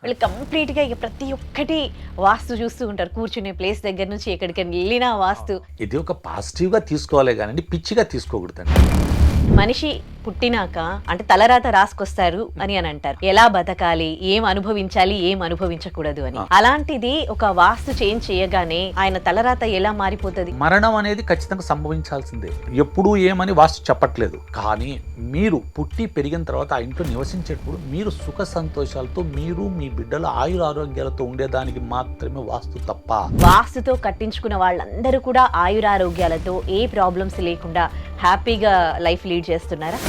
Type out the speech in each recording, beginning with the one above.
వాళ్ళు కంప్లీట్‌గా ఇక ప్రతి ఒక్కటి వాస్తు చూస్తూ ఉంటారు. కూర్చునే ప్లేస్ దగ్గర నుంచి ఎక్కడికైనా వెళ్ళినా వాస్తు. ఇది ఒక పాజిటివ్‌గా తీసుకోవాలే గానండి, పిచ్చిగా తీసుకోకూడదండి. మనిషి పుట్టినాక అంటే తలరాత రాసుకొస్తారు అని అంటారు. ఎలా బతకాలి, ఏం అనుభవించాలి, ఏం అనుభవించకూడదు అని. అలాంటిది ఒక వాస్తు చేంజ్ చేయగానే ఆయన తలరాత ఎలా మారిపోతది? మరణం అనేది ఖచ్చితంగా సంభవించాల్సిందే. ఎప్పుడు ఏమని వాస్తు చెప్పట్లేదు. కానీ మీరు పుట్టి పెరిగిన తర్వాత ఆ ఇంట్లో నివసించేటప్పుడు మీరు సుఖ సంతోషాలతో మీరు మీ బిడ్డల ఆయుర ఆరోగ్యాలతో ఉండేదానికి మాత్రమే వాస్తు తప్ప. వాస్తుతో కట్టించుకున్న వాళ్ళందరూ కూడా ఆయురారోగ్యాలతో ఏ ప్రాబ్లమ్స్ లేకుండా హ్యాపీగా లైఫ్ లీడ్ చేస్తున్నారా?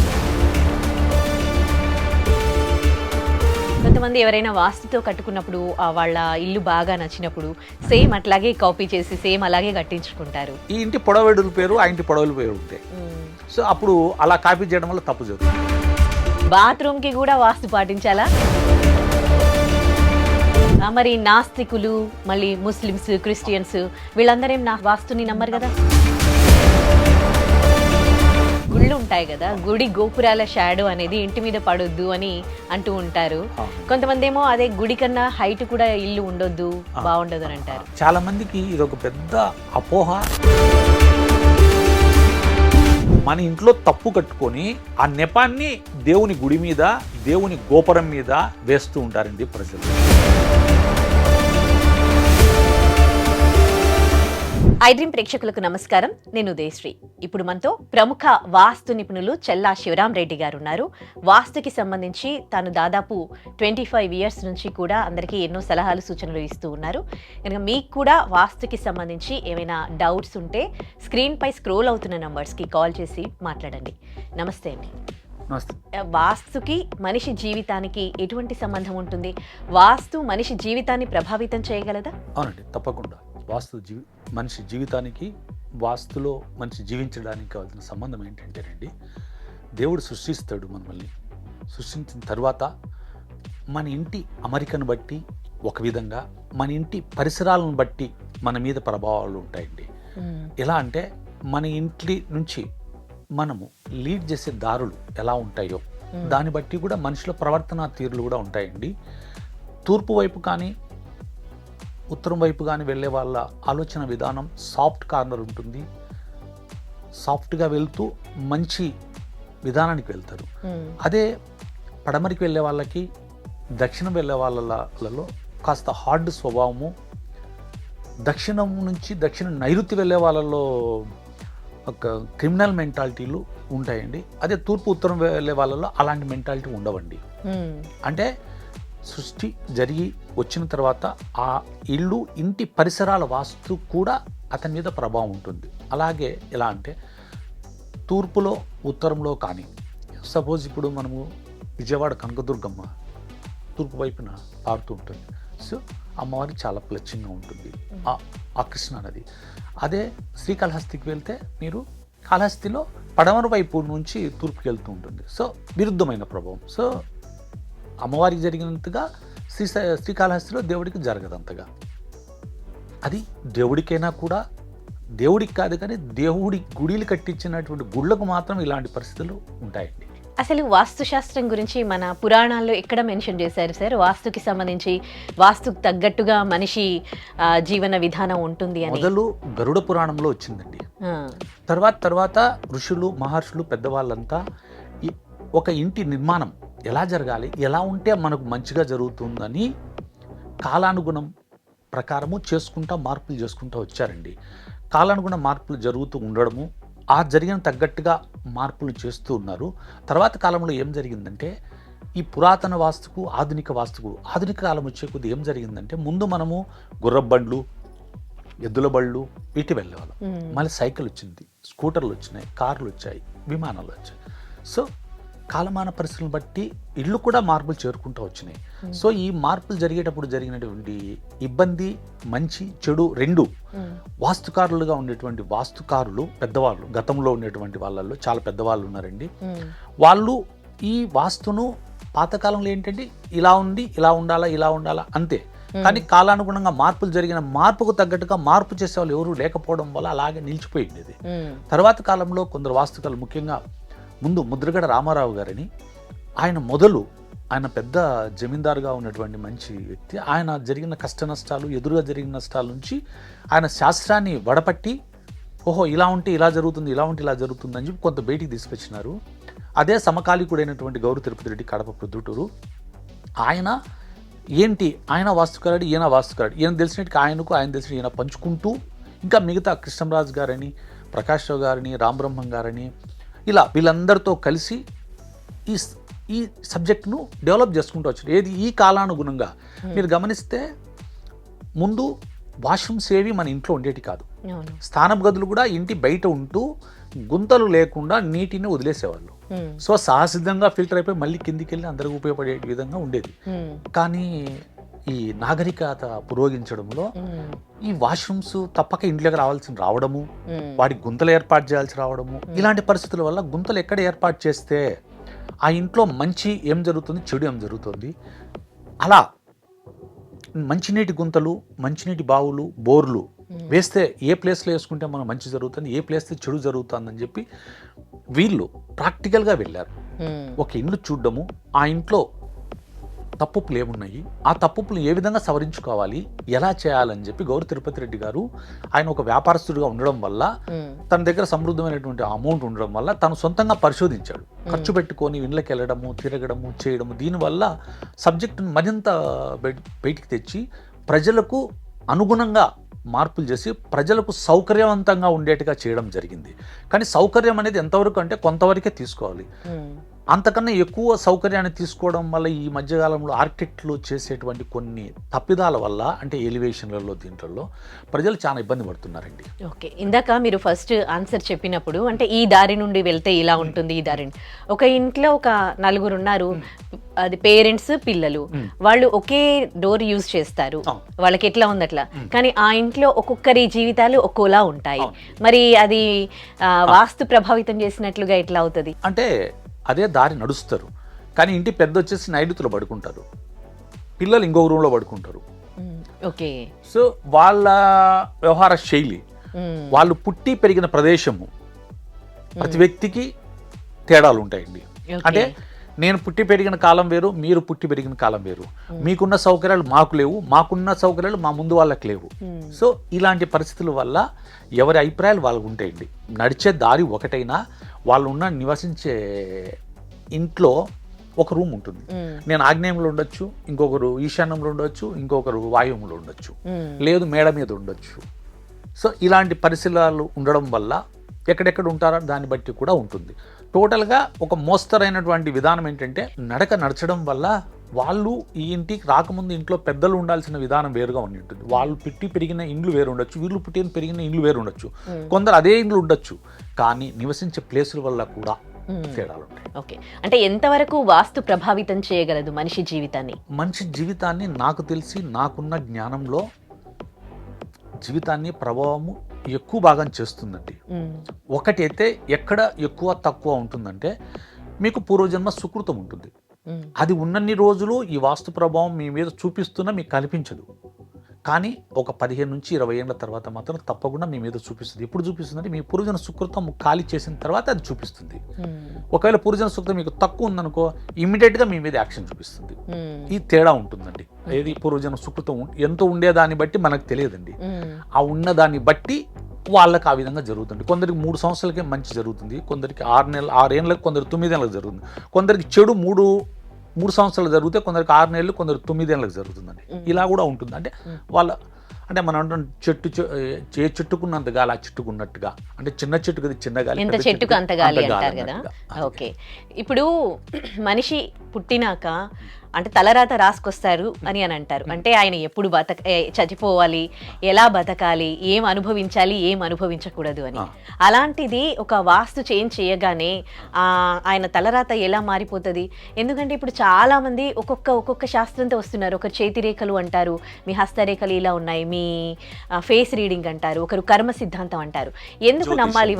కొంతమంది ఎవరైనా వాస్తుతో కట్టుకున్నప్పుడు వాళ్ళ ఇల్లు బాగా నచ్చినప్పుడు సేమ్ అట్లాగే కాపీ చేసి సేమ్ అలాగే కట్టించుకుంటారు. ఈ ఇంటి పొడవెడుల పేరు ఆ ఇంటి పొడవుల పేరు ఉంటాయి. సో అప్పుడు అలా కాపీ చేయడం వల్ల తప్పు జరుగుతుంది. బాత్రూమ్ కి కూడా వాస్తు పాటించాలా? మరి నాస్తికులు, మళ్ళీ ముస్లిమ్స్, క్రిస్టియన్స్ వీళ్ళందరేం నా వాస్తుని నమ్మరు కదా. గుళ్ళు ఉంటాయి కదా, గుడి గోపురాల షాడో అనేది ఇంటి మీద పడొద్దు అని అంటూ ఉంటారు. కొంతమంది ఏమో అదే గుడి కన్నా హైట్ కూడా ఇల్లు ఉండొద్దు, బాగుండదు అని అంటారు. చాలా మందికి ఇది ఒక పెద్ద అపోహ. మన ఇంట్లో తప్పు కట్టుకొని ఆ నెపాన్ని దేవుని గుడి మీద, దేవుని గోపురం మీద వేస్తూ ఉంటారండి ప్రజలు. ఐడ్రీమ్ ప్రేక్షకులకు నమస్కారం. నేను ఉదయశ్రీ. ఇప్పుడు మనతో ప్రముఖ వాస్తు నిపుణులు చెల్లా శివరాం రెడ్డి గారు ఉన్నారు. వాస్తుకి సంబంధించి తాను దాదాపు 25 ఇయర్స్ నుంచి కూడా అందరికీ ఎన్నో సలహాలు సూచనలు ఇస్తూ ఉన్నారు. కనుక మీకు కూడా వాస్తుకి సంబంధించి ఏమైనా డౌట్స్ ఉంటే స్క్రీన్ పై స్క్రోల్ అవుతున్న నంబర్స్కి కాల్ చేసి మాట్లాడండి. నమస్తే అండి. వాస్తుకి మనిషి జీవితానికి ఎటువంటి సంబంధం ఉంటుంది? వాస్తు మనిషి జీవితాన్ని ప్రభావితం చేయగలదా? అవునండి, తప్పకుండా. మనిషి జీవితానికి వాస్తులో మనిషి జీవించడానికి కావాల్సిన సంబంధం ఏంటంటేనండి, దేవుడు సృష్టిస్తాడు మనల్ని. సృష్టించిన తర్వాత మన ఇంటి అమరికను బట్టి ఒక విధంగా, మన ఇంటి పరిసరాలను బట్టి మన మీద ప్రభావాలు ఉంటాయండి. ఎలా అంటే మన ఇంటి నుంచి మనము లీడ్ చేసే దారులు ఎలా ఉంటాయో దాన్ని బట్టి కూడా మనిషిలో ప్రవర్తనా తీరులు కూడా ఉంటాయండి. తూర్పు వైపు కానీ ఉత్తరం వైపు కానీ వెళ్ళే వాళ్ళ ఆలోచన విధానం సాఫ్ట్ కార్నర్ ఉంటుంది. సాఫ్ట్గా వెళ్తూ మంచి విధానానికి వెళ్తారు. అదే పడమరికి వెళ్ళే వాళ్ళకి, దక్షిణం వెళ్ళే వాళ్ళలో కాస్త హార్డ్ స్వభావము, దక్షిణం నుంచి దక్షిణ నైరుతి వెళ్ళే వాళ్ళలో ఒక క్రిమినల్ మెంటాలిటీలు ఉంటాయండి. అదే తూర్పు ఉత్తరం వెళ్ళే వాళ్ళలో అలాంటి మెంటాలిటీ ఉండవండి. అంటే సృష్టి జరిగి వచ్చిన తర్వాత ఆ ఇల్లు, ఇంటి పరిసరాల వాస్తు కూడా అతని మీద ప్రభావం ఉంటుంది. అలాగే ఎలా అంటే తూర్పులో ఉత్తరంలో కానీ, సపోజ్ ఇప్పుడు మనము విజయవాడ కనకదుర్గమ్మ తూర్పు వైపున పారుతూ ఉంటుంది. సో అమ్మవారి చాలా ప్లచ్చింగ్గా ఉంటుంది ఆ కృష్ణా నది. అదే శ్రీకాళహస్తికి వెళ్తే మీరు కాళహస్తిలో పడమర వైపు నుంచి తూర్పుకి వెళ్తూ ఉంటుంది. సో విరుద్ధమైన ప్రభావం. సో అమ్మవారికి జరిగినంతగా శ్రీకాళహస్తిలో దేవుడికి జరగదంతగా. అది దేవుడికైనా కూడా, దేవుడికి కాదు కానీ దేవుడి గుడిలు కట్టించినటువంటి గుళ్ళకు మాత్రం ఇలాంటి పరిస్థితులు ఉంటాయండి. అసలు వాస్తుశాస్త్రం గురించి మన పురాణాల్లో ఎక్కడ మెన్షన్ చేశారు సార్? వాస్తుకి సంబంధించి వాస్తుకు తగ్గట్టుగా మనిషి జీవన విధానం ఉంటుంది అని. మొదలు గరుడ పురాణంలో వచ్చిందండి. తర్వాత ఋషులు, మహర్షులు, పెద్దవాళ్ళంతా ఒక ఇంటి నిర్మాణం ఎలా జరగాలి, ఎలా ఉంటే మనకు మంచిగా జరుగుతుందని కాలానుగుణం ప్రకారము మార్పులు చేసుకుంటూ వచ్చారండి. కాలానుగుణ మార్పులు జరుగుతూ ఉండడము, ఆ జరిగిన తగ్గట్టుగా మార్పులు చేస్తూ ఉన్నారు. తర్వాత కాలంలో ఏం జరిగిందంటే, ఈ పురాతన వాస్తుకు ఆధునిక కాలం వచ్చే కొద్ది ఏం జరిగిందంటే, ముందు మనము గుర్రబండ్లు, ఎద్దుల బళ్ళు వీటి వెళ్ళేవాళ్ళం. మళ్ళీ సైకిల్ వచ్చింది, స్కూటర్లు వచ్చినాయి, కార్లు వచ్చాయి, విమానాలు వచ్చాయి. సో కాలమాన పరిస్థితులను బట్టి ఇళ్ళు కూడా మార్పులు చేరుకుంటూ వచ్చినాయి. సో ఈ మార్పులు జరిగేటప్పుడు జరిగినటువంటి ఇబ్బంది, మంచి చెడు రెండు వాస్తుకారులుగా ఉండేటువంటి వాస్తుకారులు పెద్దవాళ్ళు, గతంలో ఉండేటువంటి వాళ్ళల్లో చాలా పెద్దవాళ్ళు ఉన్నారండి. వాళ్ళు ఈ వాస్తును పాతకాలంలో ఏంటంటే ఇలా ఉంది, ఇలా ఉండాలా అంతే. కానీ కాలానుగుణంగా మార్పుకు తగ్గట్టుగా మార్పు చేసే వాళ్ళు ఎవరు లేకపోవడం వల్ల అలాగే నిలిచిపోయింది. తర్వాత కాలంలో కొందరు వాస్తుకారులు, ముఖ్యంగా ముందు ముద్రగడ రామారావు గారని ఆయన పెద్ద జమీందారుగా ఉన్నటువంటి మంచి వ్యక్తి. ఆయన జరిగిన కష్ట నష్టాలు, ఎదురుగా జరిగిన నష్టాల నుంచి ఆయన శాస్త్రాన్ని వడపట్టి, ఓహో ఇలా ఉంటే ఇలా జరుగుతుంది, ఇలా ఉంటే ఇలా జరుగుతుంది అని చెప్పి కొంత బయటికి తీసుకొచ్చినారు. అదే సమకాలీకుడైనటువంటి గౌరు తిరుపతి రెడ్డి కడప ప్రొద్దుటూరు, ఆయన వాస్తుకారుడు, ఈయన వాస్తుకారుడు. ఈయన తెలిసినట్టు ఆయన తెలిసిన ఈయన పంచుకుంటూ, ఇంకా మిగతా కృష్ణంరాజు గారని, ప్రకాష్ రావు గారని, రామబ్రహ్మం గారని, ఇలా వీళ్ళందరితో కలిసి ఈ సబ్జెక్ట్ను డెవలప్ చేసుకుంటూ వచ్చారు. ఏది ఈ కాలానుగుణంగా మీరు గమనిస్తే ముందు వాష్రూమ్స్ ఏవి మన ఇంట్లో ఉండేటి కాదు. స్నానపు గదులు కూడా ఇంటి బయట ఉంటూ గుంతలు లేకుండా నీటిని వదిలేసేవాళ్ళు. సో సహసిద్ధంగా ఫిల్టర్ అయిపోయి మళ్ళీ కిందికి వెళ్ళి అందరికి ఉపయోగపడే విధంగా ఉండేది. కానీ ఈ నాగరికత పురోగించడంలో ఈ వాష్రూమ్స్ తప్పక ఇంట్లోకి రావడము, వాటి గుంతలు ఏర్పాటు చేయాల్సి రావడము, ఇలాంటి పరిస్థితుల వల్ల గుంతలు ఎక్కడ ఏర్పాటు చేస్తే ఆ ఇంట్లో మంచి ఏం జరుగుతుంది, చెడు ఏం జరుగుతుంది, అలా మంచినీటి గుంతలు, మంచినీటి బావులు, బోర్లు వేస్తే ఏ ప్లేస్లో వేసుకుంటే మనం మంచి జరుగుతుంది, ఏ ప్లేస్లో చెడు జరుగుతుందని చెప్పి వీళ్ళు ప్రాక్టికల్గా వెళ్ళారు. ఒక ఇల్లు చూడడము, ఆ ఇంట్లో తప్పులు ఏమున్నాయి, ఆ తప్పులు ఏ విధంగా సవరించుకోవాలి, ఎలా చేయాలని చెప్పి గౌరు తిరుపతి రెడ్డి గారు, ఆయన ఒక వ్యాపారస్తుడిగా ఉండడం వల్ల, తన దగ్గర సమృద్ధమైనటువంటి అమౌంట్ ఉండడం వల్ల తను సొంతంగా పరిశోధించాడు. ఖర్చు పెట్టుకొని ఇళ్ళకి వెళ్ళడము, తిరగడము, చేయడము, దీనివల్ల సబ్జెక్టును మరింత బయటికి తెచ్చి ప్రజలకు అనుగుణంగా మార్పులు చేసి ప్రజలకు సౌకర్యవంతంగా ఉండేట్టుగా చేయడం జరిగింది. కానీ సౌకర్యం అనేది ఎంతవరకు అంటే కొంతవరకే తీసుకోవాలి. అంతకన్నా ఎక్కువ సౌకర్యాన్ని తీసుకోవడం వల్ల ఈ మధ్యకాలంలో ఆర్కిటెక్ట్లు చేసేటువంటి కొన్ని తప్పిదాల వల్ల, అంటే ఎలివేషన్లలో దీంట్లో ప్రజలు చాలా ఇబ్బంది పడుతున్నారండి. ఓకే, ఇందాక మీరు ఫస్ట్ ఆన్సర్ చెప్పినప్పుడు అంటే ఈ దారి నుండి వెళ్తే ఇలా ఉంటుంది, ఈ దారి ఒక ఇంట్లో ఒక నలుగురు ఉన్నారు, అది పేరెంట్స్, పిల్లలు, వాళ్ళు ఒకే డోర్ యూజ్ చేస్తారు, వాళ్ళకి ఎట్లా ఉంది అట్లా. కానీ ఆ ఇంట్లో ఒక్కొక్కరి జీవితాలు ఒక్కోలా ఉంటాయి. మరి అది వాస్తు ప్రభావితం చేసినట్లుగా ఎట్లా అవుతుంది? అంటే అదే దారి నడుస్తారు, కానీ ఇంటి పెద్ద వచ్చేసి నైరుతిలో పడుకుంటారు, పిల్లలు ఇంకొక రూమ్లో పడుకుంటారు. ఓకే, సో వాళ్ళ వ్యవహార శైలి, వాళ్ళు పుట్టి పెరిగిన ప్రదేశము, ప్రతి వ్యక్తికి తేడాలు ఉంటాయండి. అంటే నేను పుట్టి పెరిగిన కాలం వేరు, మీరు పుట్టి పెరిగిన కాలం వేరు, మీకున్న సౌకర్యాలు మాకు లేవు, మాకున్న సౌకర్యాలు మా ముందు వాళ్ళకి లేవు. సో ఇలాంటి పరిస్థితుల వల్ల ఎవరి అభిప్రాయాలు వాళ్ళకు ఉంటాయండి. నడిచే దారి ఒకటైనా వాళ్ళు నివసించే ఇంట్లో ఒక రూమ్ ఉంటుంది. నేను ఆగ్నేయంలో ఉండొచ్చు, ఇంకొకరు ఈశాన్యంలో ఉండొచ్చు, ఇంకొకరు వాయువ్యంలో ఉండొచ్చు, లేదు మేడ మీద ఉండొచ్చు. సో ఇలాంటి పరిశీలనలు ఉండడం వల్ల ఎక్కడెక్కడ ఉంటారో దాన్ని బట్టి కూడా ఉంటుంది. టోటల్గా ఒక మోస్తరైనటువంటి విధానం ఏంటంటే నడచడం వల్ల వాళ్ళు ఈ ఇంటికి రాకముందు ఇంట్లో పెద్దలు ఉండాల్సిన విధానం వేరుగా ఉంటుంది. వాళ్ళు పుట్టి పెరిగిన ఇండ్లు వేరు ఉండొచ్చు, వీళ్ళు పెరిగిన ఇండ్లు వేరు ఉండొచ్చు, కొందరు అదే ఇండ్లు ఉండొచ్చు, కానీ నివసించే ప్లేసుల వల్ల కూడా తేడాలు ఉంటాయి. ఓకే, అంటే ఎంతవరకు వాస్తు ప్రభావితం చేయగలదు మనిషి జీవితాన్ని? మనిషి జీవితాన్ని నాకు తెలిసి నాకున్న జ్ఞానంలో జీవితాన్ని ప్రభావము ఎక్కువ భాగం చేస్తుందండి. ఒకటి అయితే ఎక్కడ ఎక్కువ తక్కువ ఉంటుందంటే, మీకు పూర్వజన్మ సుకృతం ఉంటుంది, అది ఉన్నన్ని రోజులు ఈ వాస్తు ప్రభావం మీ మీద చూపిస్తున్నా మీకు కనిపించదు. కానీ ఒక 15 నుంచి 20 ఏళ్ళ తర్వాత మాత్రం తప్పకుండా మీ మీద చూపిస్తుంది. ఎప్పుడు చూపిస్తుంది అంటే మీ పూర్వజన్మ సుకృతం ఖాళీ చేసిన తర్వాత అది చూపిస్తుంది. ఒకవేళ పూర్వజన్మ సుకృతం మీకు తక్కువ ఉందనుకో, ఇమ్మీడియట్గా మీ మీద యాక్షన్ చూపిస్తుంది. ఈ తేడా ఉంటుందండి. ఏది పూర్వజన్మ సుకృతం ఎంత ఉండేదాన్ని బట్టి మనకు తెలియదండి, ఆ ఉన్నదాన్ని బట్టి వాళ్ళకి ఆ విధంగా జరుగుతుంది. కొందరికి 3 సంవత్సరాలకే మంచి జరుగుతుంది, కొందరికి 6 ఏళ్ళకి, కొందరికి 9 ఏళ్ళకి జరుగుతుంది, కొందరికి చెడు 3 సంవత్సరాలు జరిగితే కొందరికి 6 నెలలు, కొందరికి 9 ఏళ్ళకి జరుగుతుందండి. ఇలా కూడా ఉంటుంది. అంటే అంటే మనం అంటాం ఏ చెట్టుకున్నంత గాలి ఆ చెట్టుకున్నట్టుగా, అంటే చిన్న చెట్టుకు అది చిన్న గాలి, ఎంత చెట్టుకు అంత గాలి అంటారు కదా. ఓకే, ఇప్పుడు మనిషి పుట్టినాక అంటే తలరాత రాసుకొస్తారు అని అంటారు. అంటే ఆయన ఎప్పుడు చచ్చిపోవాలి, ఎలా బతకాలి, ఏం అనుభవించాలి, ఏం అనుభవించకూడదు అని. అలాంటిది ఒక వాస్తు చేంజ్ చేయగానే ఆయన తలరాత ఎలా మారిపోతుంది? ఎందుకంటే ఇప్పుడు చాలా మంది ఒక్కొక్క శాస్త్రంతో వస్తున్నారు. ఒకరు చేతి రేఖలు అంటారు, మీ హస్తరేఖలు ఇలా ఉన్నాయి, మీ ఫేస్ రీడింగ్ అంటారు, ఒకరు కర్మ సిద్ధాంతం అంటారు. ఎందుకు నమ్మాలి?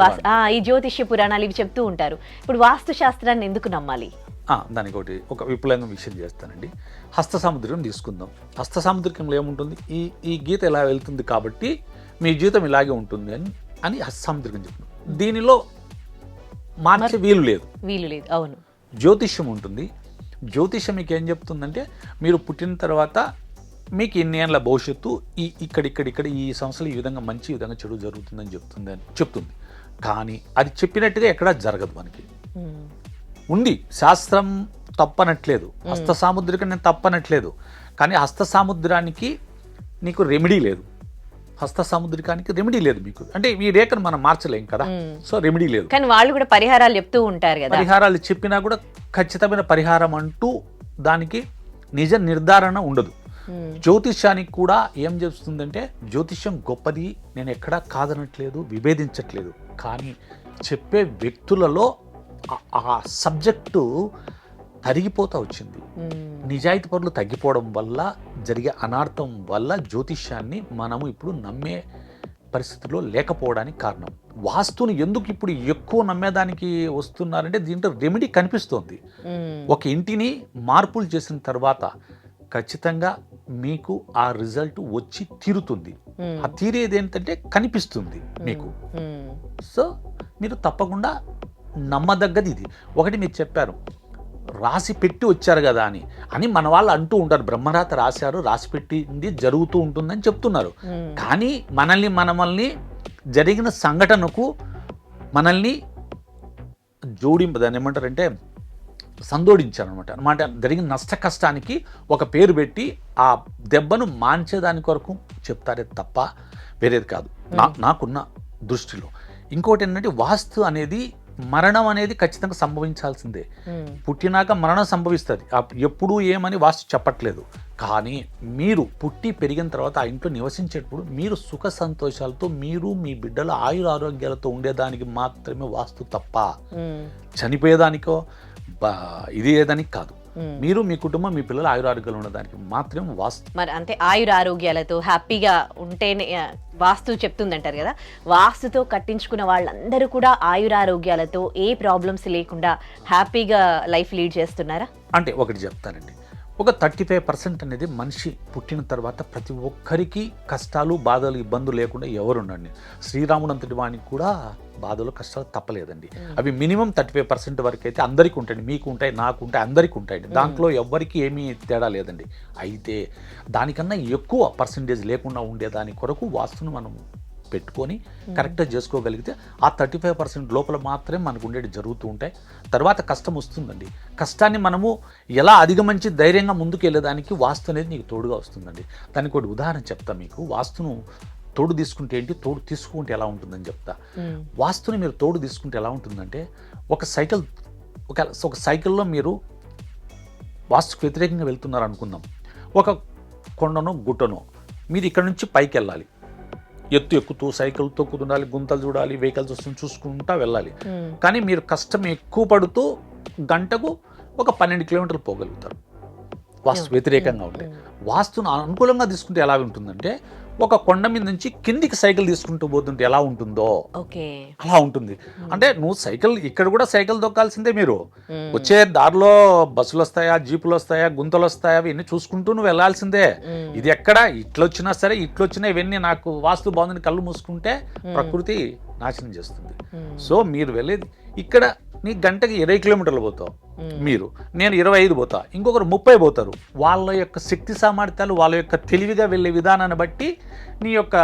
ఈ జ్యోతిష్య పురాణాలు ఇవి చెప్తూ ఉంటారు. ఇప్పుడు వాస్తు శాస్త్రాన్ని ఎందుకు నమ్మాలి? దానికి ఒక విపులంగా విషయం చేస్తానండి. హస్త సాముద్రికం తీసుకుందాం. హస్త సాముద్రికంలో ఏముంటుంది, ఈ గీత ఎలా వెళ్తుంది కాబట్టి మీ జీవితం ఇలాగే ఉంటుంది అని హస్త సాముద్రికం చెప్తున్నాం. దీనిలో మార్చే వీలు లేదు. అవును. జ్యోతిష్యం ఉంటుంది, జ్యోతిషం మీకు ఏం చెప్తుందంటే మీరు పుట్టిన తర్వాత మీకు ఇన్ని ఏళ్ళ భవిష్యత్తు ఇక్కడ ఈ సంవత్సరాలు ఈ విధంగా మంచి, ఈ విధంగా చెడు జరుగుతుందని చెప్తుంది. కానీ అది చెప్పినట్టుగా ఎక్కడా జరగదు. మనకి ఉంది శాస్త్రం తప్పనట్లేదు, హస్త సాముద్రికం నేను తప్పనట్లేదు, కానీ హస్త సాముద్రానికి నీకు రెమెడీ లేదు. హస్త సాముద్రికానికి రెమెడీ లేదు మీకు. అంటే ఈ రేఖను మనం మార్చలేం కదా, సో రెమెడీ లేదు. కానీ వాళ్ళు కూడా పరిహారాలు చెప్తూ ఉంటారు కదా. పరిహారాలు చెప్పినా కూడా ఖచ్చితమైన పరిహారం అంటూ దానికి నిజ నిర్ధారణ ఉండదు. జ్యోతిష్యానికి కూడా ఏం చెప్తుందంటే జ్యోతిష్యం గొప్పది, నేను ఎక్కడా కాదనట్లేదు, విభేదించట్లేదు. కానీ చెప్పే వ్యక్తులలో ఆ సబ్జెక్టు తరిగిపోతూ వచ్చింది. నిజాయితీ పరులు తగ్గిపోవడం వల్ల జరిగే అనార్థం వల్ల జ్యోతిష్యాన్ని మనము ఇప్పుడు నమ్మే పరిస్థితిలో లేకపోవడానికి కారణం. వాస్తుని ఎందుకు ఇప్పుడు ఎక్కువ నమ్మేదానికి వస్తున్నారంటే దీంట్లో రెమెడీ కనిపిస్తోంది. ఒక ఇంటిని మార్పులు చేసిన తర్వాత ఖచ్చితంగా మీకు ఆ రిజల్ట్ వచ్చి తీరుతుంది. ఆ తీరేది ఏంటంటే కనిపిస్తుంది మీకు. సో మీరు తప్పకుండా నమ్మదగ్గది ఇది. ఒకటి మీరు చెప్పారు రాసి పెట్టి వచ్చారు కదా అని మన వాళ్ళు అంటూ ఉంటారు. బ్రహ్మరాత రాశారు, రాసి పెట్టింది జరుగుతూ ఉంటుందని చెప్తున్నారు. కానీ మనల్ని జరిగిన సంఘటనకు మనల్ని దాన్ని ఏమంటారంటే సందోడించారు అనమాట. జరిగిన నష్ట కష్టానికి ఒక పేరు పెట్టి ఆ దెబ్బను మాంచేదాని కొరకు చెప్తారే తప్ప వేరేది కాదు నాకున్న దృష్టిలో. ఇంకోటి ఏంటంటే వాస్తు అనేది మరణం అనేది ఖచ్చితంగా సంభవించాల్సిందే. పుట్టినాక మరణం సంభవిస్తుంది. ఎప్పుడు ఏమని వాస్తు చెప్పట్లేదు. కానీ మీరు పుట్టి పెరిగిన తర్వాత ఆ ఇంట్లో నివసించేటప్పుడు మీరు సుఖ సంతోషాలతో మీరు మీ బిడ్డల ఆయుర ఆరోగ్యాలతో ఉండేదానికి మాత్రమే వాస్తు తప్ప చనిపోయేదానికో ఇది ఏదానికి కాదు. మీరు మీ కుటుంబం మీ పిల్లలు ఆయురారోగ్యాలు ఉండడానికి మాత్రమే వాస్తు. మరి అంటే ఆయుర ఆరోగ్యాలతో హ్యాపీగా ఉంటేనే వాస్తు చెప్తుందంటారు కదా. వాస్తుతో కట్టించుకున్న వాళ్ళందరూ కూడా ఆయురారోగ్యాలతో ఏ ప్రాబ్లమ్స్ లేకుండా హ్యాపీగా లైఫ్ లీడ్ చేస్తున్నారా? అంటే ఒకటి చెప్తానండి, ఒక 35% అనేది మనిషి పుట్టిన తర్వాత ప్రతి ఒక్కరికి కష్టాలు బాధలు ఇబ్బందులు లేకుండా ఎవరు ఉండండి. శ్రీరాముడు అంతటి వానికి కూడా బాధలు కష్టాలు తప్పలేదండి. అవి మినిమం 35% వరకు అయితే అందరికీ ఉంటాయండి. మీకు ఉంటాయి, నాకు ఉంటాయి, అందరికీ ఉంటాయండి. దాంట్లో ఎవరికి ఏమీ తేడా లేదండి. అయితే దానికన్నా ఎక్కువ పర్సంటేజ్ లేకుండా ఉండేదాని కొరకు వాస్తును మనం పెట్టుకొని కరెక్ట్గా చేసుకోగలిగితే ఆ 35% లోపల మాత్రమే మనకు ఉండేది జరుగుతూ ఉంటాయి. తర్వాత కష్టం వస్తుందండి. కష్టాన్ని మనము ఎలా అధిగమించి ధైర్యంగా ముందుకు వెళ్ళేదానికి వాస్తు అనేది నీకు తోడుగా వస్తుందండి. దానికి ఒక ఉదాహరణ చెప్తా మీకు. వాస్తును తోడు తీసుకుంటే ఏంటి, తోడు తీసుకుంటే ఎలా ఉంటుందని చెప్తా. వాస్తుని మీరు తోడు తీసుకుంటే ఎలా ఉంటుందంటే ఒక సైకిల్లో మీరు వాస్తుకు వ్యతిరేకంగా వెళ్తున్నారు అనుకుందాం. ఒక కొండనో గుట్టనో మీరు ఇక్కడ నుంచి పైకి వెళ్ళాలి. ఎక్కుతూ సైకిల్ తొక్కుతుండాలి, గుంతలు చూడాలి, వెహికల్స్ వస్తుంది చూసుకుంటా వెళ్ళాలి. కానీ మీరు కష్టం ఎక్కువ పడుతూ గంటకు ఒక 12 కిలోమీటర్లు పోగలుగుతారు వాస్తు వ్యతిరేకంగా ఉంటే. వాస్తును అనుకూలంగా తీసుకుంటే ఎలా ఉంటుందంటే ఒక కొండ మీద నుంచి కిందికి సైకిల్ తీసుకుంటూ పోతుంటే ఎలా ఉంటుందో అలా ఉంటుంది. అంటే నువ్వు సైకిల్ ఇక్కడ కూడా సైకిల్ తొక్కాల్సిందే. మీరు వచ్చే దారిలో బస్సులు వస్తాయా, జీపులు వస్తాయా, గుంతలు వస్తాయా, ఇవన్నీ చూసుకుంటూ నువ్వు వెళ్ళాల్సిందే. ఇది ఎక్కడ ఇట్లొచ్చినా సరే ఇట్లొచ్చినా ఇవన్నీ నాకు వాస్తు బాగుందని కళ్ళు మూసుకుంటే ప్రకృతి నాశనం చేస్తుంది. సో మీరు వెళ్ళేది ఇక్కడ నీ గంటకి 20 కిలోమీటర్లు పోతావు మీరు, నేను 25 పోతా, ఇంకొకరు 30 పోతారు. వాళ్ళ యొక్క శక్తి సామర్థ్యాలు, వాళ్ళ యొక్క తెలివిగా వెళ్ళే విధానాన్ని బట్టి నీ యొక్క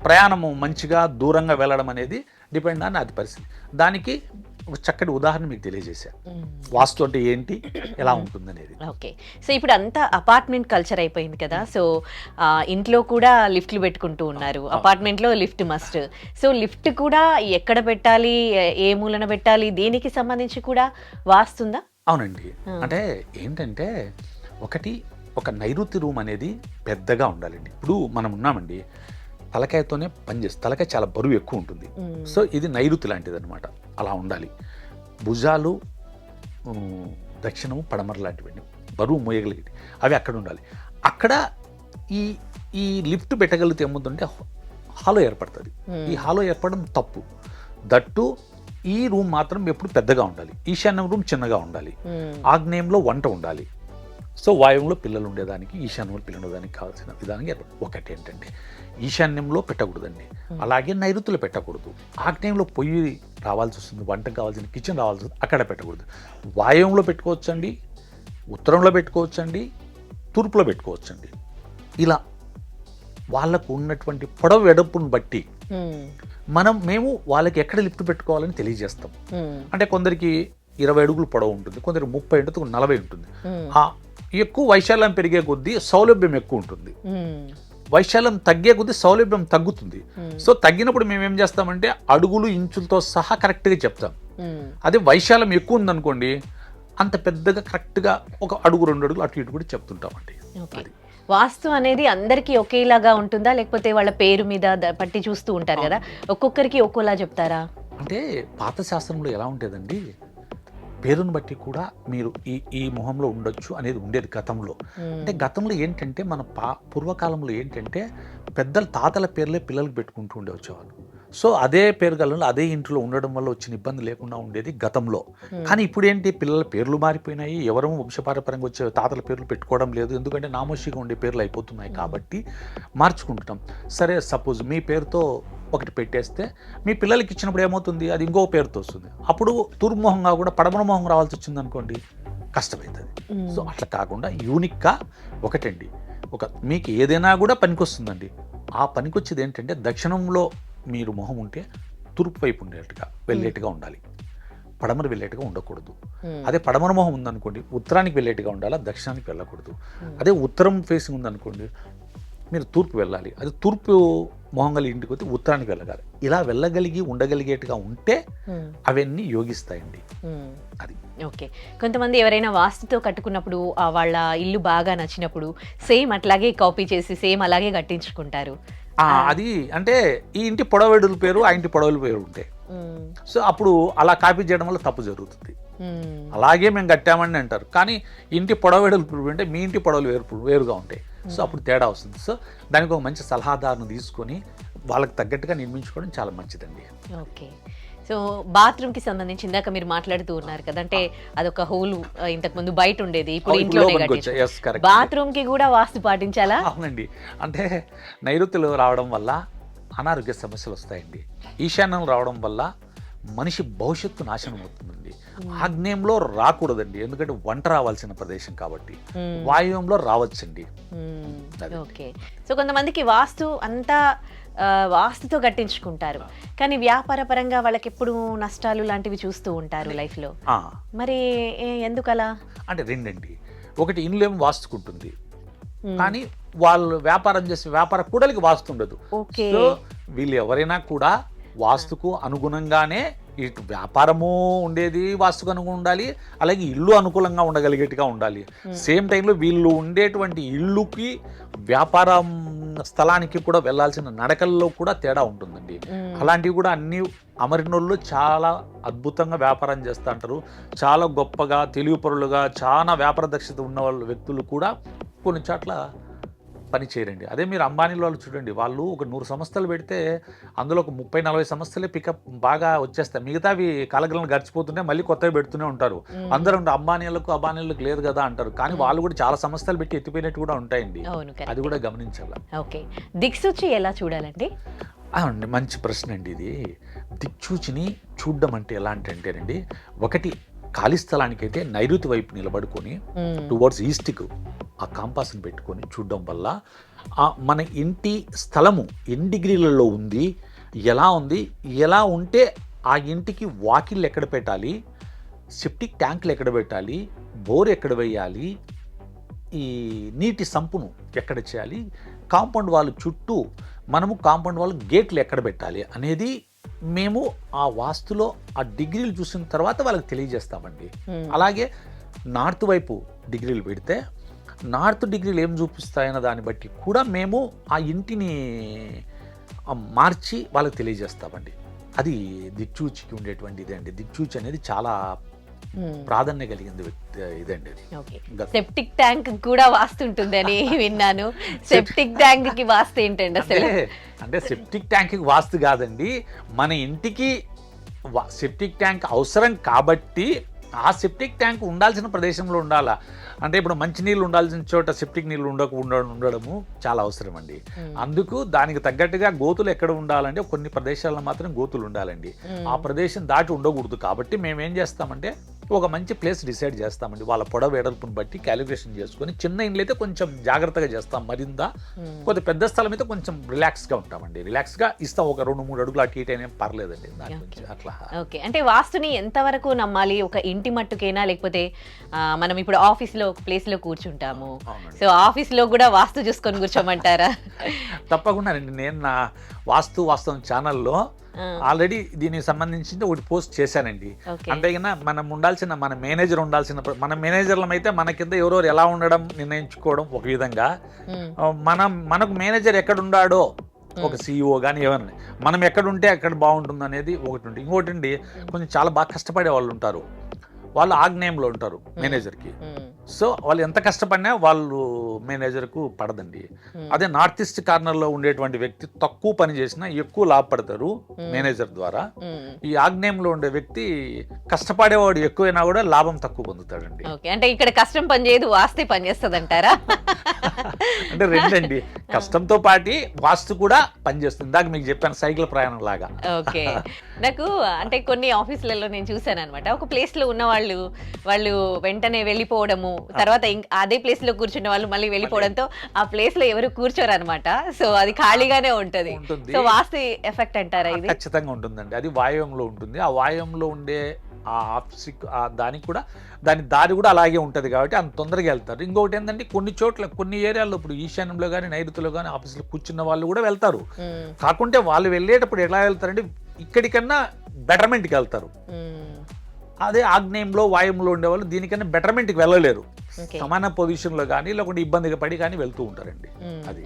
ప్రయాణము మంచిగా దూరంగా వెళ్ళడం అనేది డిపెండ్ ఆన్ అది పరిస్థితి. దానికి ఒక చక్కటి ఉదాహరణ మీకు తెలియజేశాను. వాస్తు అంటే ఏంటి, ఎలా ఉంటుంది అనేది. ఓకే, సో ఇప్పుడు అంతా అపార్ట్మెంట్ కల్చర్ అయిపోయింది కదా. సో ఇంట్లో కూడా లిఫ్ట్లు పెట్టుకుంటూ ఉన్నారు. అపార్ట్మెంట్లో లిఫ్ట్ మస్ట్. సో లిఫ్ట్ కూడా ఎక్కడ పెట్టాలి, ఏ మూలన పెట్టాలి, దీనికి సంబంధించి కూడా వాస్తుందా? అవునండి. అంటే ఏంటంటే ఒక నైరుతి రూమ్ అనేది పెద్దగా ఉండాలండి. ఇప్పుడు మనం ఉన్నామండి, తలకాయతోనే పనిచేస్తుంది. తలకాయ చాలా బరువు ఎక్కువ ఉంటుంది. సో ఇది నైరుతి లాంటిది అనమాట. అలా ఉండాలి. భుజాలు దక్షిణము పడమర లాంటివండి, బరువు మోయగలిగేది అవి అక్కడ ఉండాలి. అక్కడ ఈ లిఫ్ట్ పెట్టగలిగితే ఏముందంటే హాలో ఏర్పడుతుంది. ఈ హాలో ఏర్పడడం తప్పు. దట్టు ఈ రూమ్ మాత్రం ఎప్పుడు పెద్దగా ఉండాలి. ఈశాన్యం రూమ్ చిన్నగా ఉండాలి. ఆగ్నేయంలో వంట ఉండాలి. సో వాయువులో పిల్లలు ఉండేదానికి, ఈశాన్యంలో పిల్లలు ఉండేదానికి కావాల్సిన విధానంగా ఒకటి ఏంటంటే ఈశాన్యంలో పెట్టకూడదండి, అలాగే నైరుతులు పెట్టకూడదు. ఆగ్నేయంలో పొయ్యి రావాల్సి వస్తుంది, వంటకు కావాల్సిన కిచెన్ రావాల్సి వస్తుంది, అక్కడ పెట్టకూడదు. వాయువులో పెట్టుకోవచ్చండి, ఉత్తరంలో పెట్టుకోవచ్చండి, తూర్పులో పెట్టుకోవచ్చండి. ఇలా వాళ్ళకు ఉన్నటువంటి పొడవు వెడల్పును బట్టి మేము వాళ్ళకి ఎక్కడ లిఫ్ట్ పెట్టుకోవాలని తెలియజేస్తాం. అంటే కొందరికి 20 అడుగులు పొడవు ఉంటుంది, కొందరికి 30 ఉంటుంది, 40 ఉంటుంది. ఆ ఎక్కువ వైశాల్యం పెరిగే కొద్దీ సౌలభ్యం ఎక్కువ ఉంటుంది, వైశాల్యం తగ్గే కొద్దీ సౌలభ్యం తగ్గుతుంది. సో తగ్గినప్పుడు మేము ఏం చేస్తామంటే అడుగులు ఇంచులతో సహా కరెక్ట్గా చెప్తాం. అదే వైశాల్యం ఎక్కువ ఉందనుకోండి, అంత పెద్దగా కరెక్ట్గా ఒక అడుగు 2 అడుగులు అటు ఇటు కూడా చెప్తుంటామండి. అది వాస్తు అనేది అందరికీ ఒకేలాగా ఉంటుందా, లేకపోతే వాళ్ళ పేరు మీద పట్టి చూస్తూ ఉంటారు కదా, ఒక్కొక్కరికి ఒక్కోలా చెప్తారా? అంటే పాత శాస్త్రంలో ఎలా ఉండేదండి, పేరును బట్టి కూడా మీరు ఈ మొహంలో ఉండొచ్చు అనేది ఉండేది గతంలో. అంటే గతంలో ఏంటంటే మన పూర్వకాలంలో ఏంటంటే పెద్దల తాతల పేర్లే పిల్లలకు పెట్టుకుంటూ ఉండేవాళ్ళు. సో అదే పేరు గలలో అదే ఇంట్లో ఉండడం వల్ల వచ్చిన ఇబ్బంది లేకుండా ఉండేది గతంలో. కానీ ఇప్పుడు ఏంటి, పిల్లల పేర్లు మారిపోయినాయి, ఎవరూ వంశపారపరంగా వచ్చే తాతల పేర్లు పెట్టుకోవడం లేదు, ఎందుకంటే నామోషిగా ఉండే పేర్లు అయిపోతున్నాయి కాబట్టి మార్చుకుంటున్నాం. సరే సపోజ్ మీ పేరుతో ఒకటి పెట్టేస్తే మీ పిల్లలకి ఇచ్చినప్పుడు ఏమవుతుంది, అది ఇంకో పేరుతో వస్తుంది. అప్పుడు తూర్పు మొహంగా కూడా పడమర మొహం రావాల్సి వచ్చింది అనుకోండి, కష్టమవుతుంది. సో అట్లా కాకుండా యూనిక్గా ఒకటండి, మీకు ఏదైనా కూడా పనికొస్తుందండి. ఆ పనికొచ్చేది ఏంటంటే దక్షిణంలో మీరు మొహం ఉంటే తూర్పు వైపు ఉండేట్టుగా వెళ్ళేట్టుగా ఉండాలి, పడమర వెళ్ళేట్టుగా ఉండకూడదు. అదే పడమర మొహం ఉందనుకోండి ఉత్తరానికి వెళ్ళేట్టుగా ఉండాలి, దక్షిణానికి వెళ్ళకూడదు. అదే ఉత్తరం ఫేసింగ్ ఉందనుకోండి మీరు తూర్పు వెళ్ళాలి, అది తూర్పు మొహం గల ఇంటికి వస్తే ఉత్తరానికి వెళ్ళగాలి. ఇలా వెళ్ళగలిగి ఉండగలిగేట్టుగా ఉంటే అవన్నీ యోగిస్తాయండి. అది ఓకే. కొంతమంది ఎవరైనా వాస్తుతో కట్టుకున్నప్పుడు వాళ్ళ ఇల్లు బాగా నచ్చినప్పుడు సేమ్ అట్లాగే కాపీ చేసి సేమ్ అలాగే కట్టించుకుంటారు. అది అంటే ఈ ఇంటి పొడవెడుల పేరు ఆ ఇంటి పొడవుల పేరు ఉంటాయి. సో అప్పుడు అలా కాపీ చేయడం వల్ల తప్పు జరుగుతుంది. అలాగే మేము కట్టామని అంటారు, కానీ ఇంటి పొడవెడులు అంటే మీ ఇంటి పొడవులు వేరుగా ఉంటాయి. సో అప్పుడు తేడా వస్తుంది. సో దానికి ఒక మంచి సలహాదారును తీసుకొని వాళ్ళకి తగ్గట్టుగా నిర్మించుకోవడం చాలా మంచిదండి. ఓకే. సో బాత్రూమ్కి సంబంధించి ఇందాక మీరు మాట్లాడుతూ ఉన్నారు కదా, అంటే అదొక హోల్ ఇంతకుముందు బయట ఉండేది, ఇప్పుడు ఇంట్లోనే బాత్రూమ్కి కూడా వాస్తు పాటించాలా? అవునండి. అంటే నైరుతులు రావడం వల్ల అనారోగ్య సమస్యలు వస్తాయండి, ఈశాన్యం రావడం వల్ల మనిషి భవిష్యత్తు నాశనం అవుతుందండి. ఆగ్నేయంలో రాకూడదండి, ఎందుకంటే వంట రావాల్సిన ప్రదేశం కాబట్టి. వాయువ్యంలో రావచ్చండి. ఓకే. సో కొంతమందికి వాస్తు అంతా వాస్తుతో కట్టించుకుంటారు, కానీ వ్యాపార పరంగా వాళ్ళకి ఎప్పుడు నష్టాలు లాంటివి చూస్తూ ఉంటారు లైఫ్లో. మరి ఎందుకలా? అంటే రెండండి, ఒకటి ఇల్లు ఏమో వాస్తుకుంటుంది, కానీ వాళ్ళు వ్యాపారం చేసే వ్యాపార కూడలికి వాస్తు ఉండదు. సో వీళ్ళు ఎవరైనా కూడా వాస్తుకు అనుగుణంగానే ఇటు వ్యాపారము ఉండేది వాస్తుకు అనుగుణంగా ఉండాలి, అలాగే ఇల్లు అనుకూలంగా ఉండగలిగేట్టుగా ఉండాలి. సేమ్ టైంలో వీళ్ళు ఉండేటువంటి ఇల్లుకి వ్యాపారం స్థలానికి కూడా వెళ్ళాల్సిన నడకల్లో కూడా తేడా ఉంటుందండి. అలాంటివి కూడా అన్ని అమరినోళ్ళు చాలా అద్భుతంగా వ్యాపారం చేస్తూ ఉంటారు, చాలా గొప్పగా తెలివిపరులుగా చాలా వ్యాపార దక్షత ఉన్న వాళ్ళు వ్యక్తులు కూడా కొన్ని చోట్ల పని చేయరండి. అదే మీరు అంబానీ వాళ్ళు చూడండి, వాళ్ళు ఒక 100 సంస్థలు పెడితే అందులో ఒక 30-40 సంస్థలే పికప్ బాగా వచ్చేస్తాయి, మిగతావి కాలగలను గడిచిపోతుంటే మళ్ళీ కొత్తవి పెడుతూనే ఉంటారు. అందరూ అబానీలకు లేదు కదా అంటారు, కానీ వాళ్ళు కూడా చాలా సంస్థలు పెట్టి ఎత్తిపోయినట్టు కూడా ఉంటాయండి. అది కూడా గమనించాలి. ఓకే. దిక్సూచి ఎలా చూడాలండి? అవునండి, మంచి ప్రశ్న అండి ఇది. దిక్సూచిని చూడడం అంటే ఎలా అంటేనండి, ఒకటి ఖాళీ స్థలానికైతే నైరుతి వైపు నిలబడుకొని టువర్డ్స్ ఈస్ట్కు ఆ కాంపాస్ని పెట్టుకొని చూడడం వల్ల మన ఇంటి స్థలము ఎన్ని డిగ్రీలలో ఉంది, ఎలా ఉంటే ఆ ఇంటికి వాకిళ్ళు ఎక్కడ పెట్టాలి, సెప్టిక్ ట్యాంకులు ఎక్కడ పెట్టాలి, బోర్ ఎక్కడ వేయాలి, ఈ నీటి సంపును ఎక్కడ చేయాలి, కాంపౌండ్ వాళ్ళు చుట్టూ మనము కాంపౌండ్ వాళ్ళు గేట్లు ఎక్కడ పెట్టాలి అనేది మేము ఆ వాస్తులో ఆ డిగ్రీలు చూసిన తర్వాత వాళ్ళకి తెలియజేస్తామండి. అలాగే నార్త్ వైపు డిగ్రీలు పెడితే నార్త్ డిగ్రీలు ఏం చూపిస్తాయన్న దాన్ని బట్టి కూడా మేము ఆ ఇంటిని మార్చి వాళ్ళకి తెలియజేస్తామండి. అది దిక్సూచికి ఉండేటువంటి ఇదండి. దిక్సూచి అనేది చాలా ప్రాధాన్యత కలిగింది ఇదండి. సెప్టిక్ ట్యాంక్ కూడా వాస్తుంటుందని విన్నాను. సెప్టిక్ ట్యాంక్ కి వాస్తు ఏంటండి అసలు? అంటే సెప్టిక్ ట్యాంక్ వాస్తు కాదండి, మన ఇంటికి సెప్టిక్ ట్యాంక్ అవసరం కాబట్టి ఆ సెప్టిక్ ట్యాంక్ ఉండాల్సిన ప్రదేశంలో ఉండాలా. అంటే ఇప్పుడు మంచినీళ్ళు ఉండాల్సిన చోట సెప్టిక్ నీళ్ళు ఉండడము చాలా అవసరం అండి. అందుకు దానికి తగ్గట్టుగా గోతులు ఎక్కడ ఉండాలంటే కొన్ని ప్రదేశాల్లో మాత్రం గోతులు ఉండాలండి, ఆ ప్రదేశం దాటి ఉండకూడదు. కాబట్టి మేము ఏం చేస్తామంటే ఒక మంచి ప్లేస్ డిసైడ్ చేస్తామండి. వాళ్ళ పొడవు వెడల్పుని బట్టి క్యాలిక్యులేషన్ చేసుకొని, చిన్న ఇండ్లు అయితే కొంచెం జాగ్రత్తగా చేస్తాం మరిందా, కొద్ది పెద్ద స్థలం అయితే కొంచెం రిలాక్స్గా ఉంటామండి. రిలాక్స్గా ఇస్తాం, ఒక 2-3 అడుగులు అటు ఇటు అయినా పర్లేదండి దాని గురించి అట్లా. ఓకే, అంటే వాస్తుని ఎంతవరకు నమ్మాలి? ఒక ఇంటి మట్టుకేనా, లేకపోతే మనం ఇప్పుడు ఆఫీస్లో ఒక ప్లేస్లో కూర్చుంటాము, సో ఆఫీస్లో కూడా వాస్తు చూసుకొని కూర్చోమంటారా? తప్పకుండా అండి. నేను నా వాస్తవం ఛానల్లో ఆల్రెడీ దీనికి సంబంధించి ఒకటి పోస్ట్ చేశానండి. అంతేగాని మన మేనేజర్ ఉండాల్సిన, మన మేనేజర్లం అయితే మన కింద ఎవరెవరు ఎలా ఉండడం నిర్ణయించుకోవడం ఒక విధంగా, మనకు మేనేజర్ ఎక్కడ ఉన్నాడో ఒక CEO కానీ ఎవరిని మనం ఎక్కడ ఉంటే ఎక్కడ బాగుంటుంది అనేది ఒకటి ఉంటుంది. ఇంకోటి అండి, కొంచెం చాలా బాగా కష్టపడే వాళ్ళు ఉంటారు, వాళ్ళు ఆగ్నేయంలో ఉంటారు మేనేజర్కి. సో వాళ్ళు ఎంత కష్టపడినా వాళ్ళు మేనేజర్కు పడదండి. అదే నార్త్ ఈస్ట్ కార్నర్లో ఉండేటువంటి వ్యక్తి తక్కువ పని చేసినా ఎక్కువ లాభపడతారు మేనేజర్ ద్వారా. ఈ ఆగ్నేయంలో ఉండే వ్యక్తి కష్టపడేవాడు ఎక్కువైనా కూడా లాభం తక్కువ పొందుతాడండి. అంటే ఇక్కడ కష్టం పని చేయదు, వాస్తే పని చేస్తుంది అంటారా? అంటే రెండండి, కష్టంతో పాటు వాస్తు కూడా పనిచేస్తుంది. ఇందాక మీకు చెప్పాను సైకిల్ ప్రయాణం లాగా. ఓకే, నాకు అంటే కొన్ని ఆఫీసులలో నేను చూసాను అనమాట, ఒక ప్లేస్ లో ఉన్న వాళ్ళు వెంటనే వెళ్ళిపోవడము, తర్వాత అదే ప్లేస్ లో కూర్చున్న వాళ్ళు మళ్ళీ వెళ్ళిపోవడంతో ఆ ప్లేస్ లో ఎవరు కూర్చోరు అనమాట. సో అది ఖాళీగానే ఉంటది. సో వాస్తు ఎఫెక్ట్ అంటారా ఇది? ఖచ్చితంగా ఉంటుందండి. అది వాయువ్యంలో ఉంటుంది. ఆ వాయువ్యంలో ఉండే ఆ ఆఫీస్ దానికి కూడా దాని దారి కూడా అలాగే ఉంటుంది కాబట్టి అంత తొందరగా వెళ్తారు. ఇంకొకటి ఏంటంటే కొన్ని ఏరియాల్లో ఇప్పుడు ఈశాన్యంలో కానీ నైరుతిలో కానీ ఆఫీసులో కూర్చున్న వాళ్ళు కూడా వెళ్తారు. కాకుంటే వాళ్ళు వెళ్ళేటప్పుడు ఎలా వెళ్తారంటే ఇక్కడికన్నా బెటర్మెంట్కి వెళ్తారు. అదే ఆగ్నేయంలో వాయువులో ఉండేవాళ్ళు దీనికన్నా బెటర్మెంట్కి వెళ్ళలేరు. సమాన పొజిషన్లో కానీ లేకుంటే ఇబ్బందిగా పడి కానీ వెళ్తూ ఉంటారండి. అది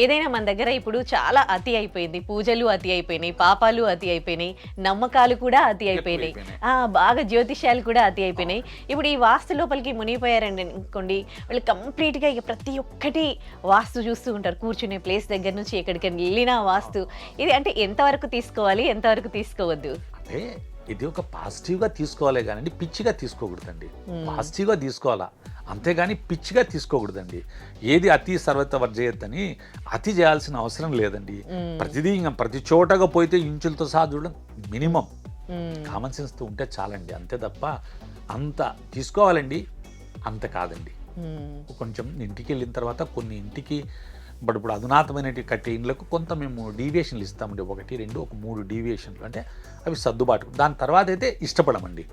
ఏదైనా మన దగ్గర ఇప్పుడు చాలా అతి అయిపోయింది, పూజలు అతి అయిపోయినాయి, పాపాలు అతి అయిపోయినాయి, నమ్మకాలు కూడా అతి అయిపోయినాయి, బాగా జ్యోతిష్యాలు కూడా అతి అయిపోయినాయి. ఇప్పుడు ఈ వాస్తు లోపలికి మునిగిపోయారండి అనుకోండి, వాళ్ళు కంప్లీట్గా ఇక ప్రతి ఒక్కటి వాస్తు చూస్తూ ఉంటారు. కూర్చునే ప్లేస్ దగ్గర నుంచి ఎక్కడికి వెళ్ళినా వాస్తు. ఇది అంటే ఎంతవరకు తీసుకోవాలి, ఎంతవరకు తీసుకోవద్దు? అంటే ఇది ఒక పాజిటివ్గా తీసుకోవాలి కానీ పిచ్చిగా తీసుకోకూడదండి. పాజిటివ్గా తీసుకోవాలా, అంతేగాని పిచ్చిగా తీసుకోకూడదండి. ఏది అతి సర్వత వర్జయతని అతి చేయాల్సిన అవసరం లేదండి. ప్రతిదీ ఇంకా ప్రతి చోటగా పోయితే ఇంచులతో సహా చూడడం మినిమం కామన్ సెన్స్తో ఉంటే చాలండి. అంతే తప్ప అంత తీసుకోవాలండి అంత కాదండి. కొంచెం ఇంటికి వెళ్ళిన తర్వాత కొన్ని ఇంటికి ఇప్పుడు అధునాతమైనవి కట్టే ఇండ్లకు కొంత మేము డీవియేషన్లు ఇస్తామండి. 1, 2, 3 డీవియేషన్లు, అంటే అవి సర్దుబాటు. దాని తర్వాత అయితే ఇష్టపడమండి,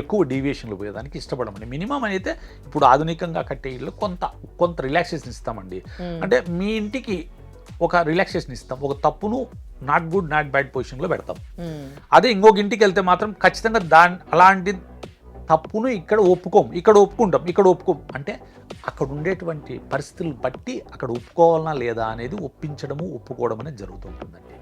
ఎక్కువ డీవియేషన్లు పోయేదానికి ఇష్టపడమండి. మినిమం అయితే ఇప్పుడు ఆధునికంగా కట్టే ఇళ్ళు కొంత రిలాక్సేషన్ ఇస్తామండి. అంటే మీ ఇంటికి ఒక రిలాక్సేషన్ ఇస్తాం, ఒక తప్పును నాట్ గుడ్ నాట్ బ్యాడ్ పొజిషన్లో పెడతాం. అదే ఇంకొక ఇంటికి వెళ్తే మాత్రం ఖచ్చితంగా అలాంటి తప్పును ఇక్కడ ఒప్పుకోం. అంటే అక్కడ ఉండేటువంటి పరిస్థితులు బట్టి అక్కడ ఒప్పుకోవాలన్నా లేదా అనేది ఒప్పుకోవడం అనేది జరుగుతుంటుందండి.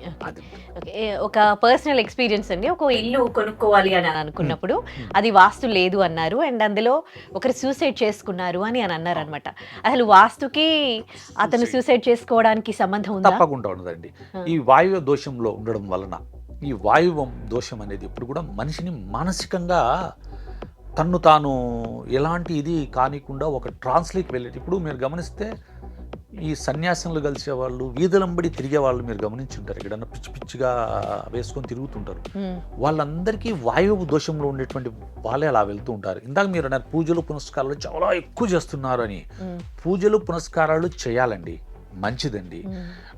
ఒక పర్సనల్ ఎక్స్పీరియన్స్ అండి, ఒక ఇల్లు కొనుక్కోవాలి అని అనుకున్నప్పుడు అది వాస్తు లేదు అన్నారు, అండ్ అందులో ఒకరు సూసైడ్ చేసుకున్నారు అని అన్నారు అనమాట. అసలు వాస్తుకి అతను సూసైడ్ చేసుకోవడానికి సంబంధం ఉందా? తప్పకుండా ఉండదండి. ఈ వాయువ్య దోషంలో ఉండడం వలన, ఈ వాయువం దోషం అనేది ఇప్పుడు కూడా మనిషిని మానసికంగా తన్ను తాను ఎలాంటి ఇది కానికుండా ఒక ట్రాన్స్లోకి వెళ్ళేది. ఇప్పుడు మీరు గమనిస్తే ఈ సన్యాసంలో కలిసేవాళ్ళు, వీధులంబడి తిరిగే వాళ్ళు మీరు గమనించుంటారు, ఎక్కడన్నా పిచ్చిగా వేసుకొని తిరుగుతుంటారు. వాళ్ళందరికీ వాయువు దోషంలో ఉండేటువంటి వాళ్ళే అలా వెళ్తూ ఉంటారు. ఇందాక మీరు అన్నారు పూజలు పునస్కారాలు చాలా ఎక్కువ చేస్తున్నారు అని. పూజలు పునస్కారాలు చేయాలండి, మంచిదండి,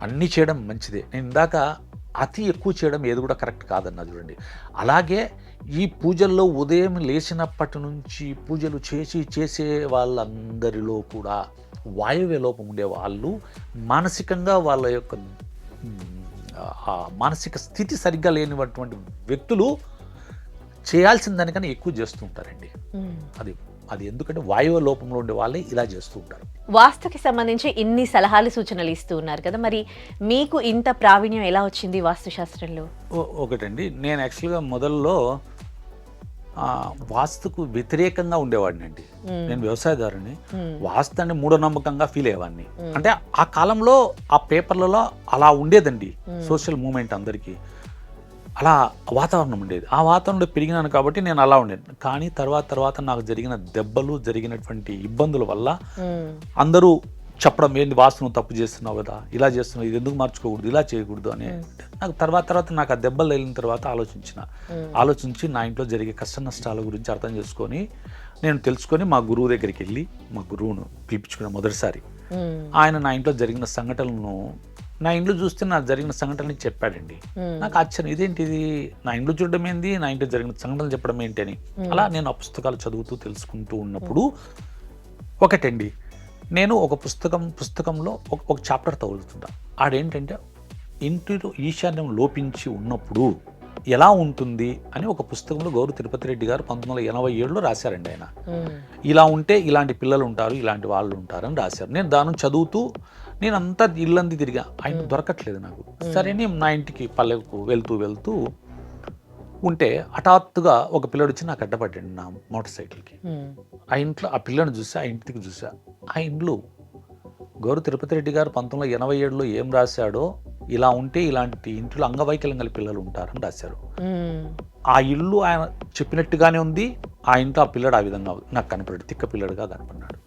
అన్నీ చేయడం మంచిదే. నేను ఇందాక అతి ఎక్కువ చేయడం ఏది కూడా కరెక్ట్ కాదన్నా చూడండి. అలాగే ఈ పూజల్లో ఉదయం లేచినప్పటి నుంచి పూజలు చేసే వాళ్ళందరిలో కూడా వాయువ్య లోపం ఉండే వాళ్ళు మానసికంగా వాళ్ళ యొక్క మానసిక స్థితి సరిగ్గా లేనిటువంటి వ్యక్తులు చేయాల్సిన దానికన్నా ఎక్కువ చేస్తూ ఉంటారండి. అది ఎందుకంటే వాయువ్య లోపంలో ఉండే వాళ్ళే ఇలా చేస్తూ ఉంటారు. వాస్తుకి సంబంధించి ఇన్ని సలహాలు సూచనలు ఇస్తూ ఉన్నారు కదా, మరి మీకు ఇంత ప్రావీణ్యం ఎలా వచ్చింది వాస్తు శాస్త్రంలో? ఒకటండి, నేను యాక్చువల్గా మొదల్లో వాస్తుకు వ్యతిరేకంగా ఉండేవాడిని అండి. నేను వ్యవసాయదారుని, వాస్తు అంటే మూఢనమ్మకంగా ఫీల్ అయ్యేవాడిని. అంటే ఆ కాలంలో ఆ పేపర్లలో అలా ఉండేదండి, సోషల్ మూమెంట్ అందరికీ అలా వాతావరణం ఉండేది. ఆ వాతావరణంలో పెరిగినాను కాబట్టి నేను అలా ఉండేది. కానీ తర్వాత నాకు జరిగినటువంటి ఇబ్బందుల వల్ల అందరూ చెప్పడం ఏంటి వాస్తవం తప్పు చేస్తున్నావు కదా, ఇలా చేస్తున్నావు, ఇది ఎందుకు మార్చుకోకూడదు, ఇలా చేయకూడదు అని. నాకు తర్వాత నాకు ఆ దెబ్బలు తగిలిన తర్వాత ఆలోచించి నా ఇంట్లో జరిగే కష్ట నష్టాల గురించి అర్థం చేసుకొని నేను తెలుసుకొని మా గురువు దగ్గరికి వెళ్ళి మా గురువును పిలిపించుకున్న మొదటిసారి. ఆయన నా ఇంట్లో జరిగిన సంఘటనలను నా ఇంట్లో చూస్తే నాకు జరిగిన సంఘటనని చెప్పాడండి. నాకు ఆశ్చర్యం, ఇదేంటిది నా ఇంట్లో చూడడం ఏంది, నా ఇంట్లో జరిగిన సంఘటనలు చెప్పడం ఏంటి అని. అలా నేను ఆ పుస్తకాలు చదువుతూ తెలుసుకుంటూ ఉన్నప్పుడు ఒకటండి, నేను ఒక పుస్తకంలో ఒక చాప్టర్ తగులుతుంటా. ఆడేంటంటే ఇంటిలో ఈశాన్యం లోపించి ఉన్నప్పుడు ఎలా ఉంటుంది అని ఒక పుస్తకంలో గౌరవ తిరుపతి రెడ్డి గారు 1987లో రాశారండి. ఆయన ఇలా ఉంటే ఇలాంటి పిల్లలు ఉంటారు, ఇలాంటి వాళ్ళు ఉంటారు అని రాశారు. నేను దాన్ని చదువుతూ నేను అంతా ఇల్లంది తిరిగా, ఆయన దొరకట్లేదు నాకు. సరే నా ఇంటికి పల్లెకు వెళ్తూ ఉంటే హఠాత్తుగా ఒక పిల్లడు వచ్చి నాకు అడ్డపడ్డాడు నా మోటార్ సైకిల్కి. ఆ ఇంట్లో ఆ పిల్లని చూసా, ఆ ఇంటికి చూసా, ఆ ఇంట్లో గౌరవ తిరుపతి రెడ్డి గారు 1987లో ఏం రాశాడో, ఇలా ఉంటే ఇలాంటి ఇంట్లో అంగవైకల్యం గల పిల్లలు ఉంటారని రాశారు. ఆ ఇల్లు ఆయన చెప్పినట్టుగానే ఉంది. ఆ ఇంట్లో ఆ పిల్లడు ఆ విధంగా నాకు కనపడాడు, తిక్క పిల్లడుగా కనపడినాడు.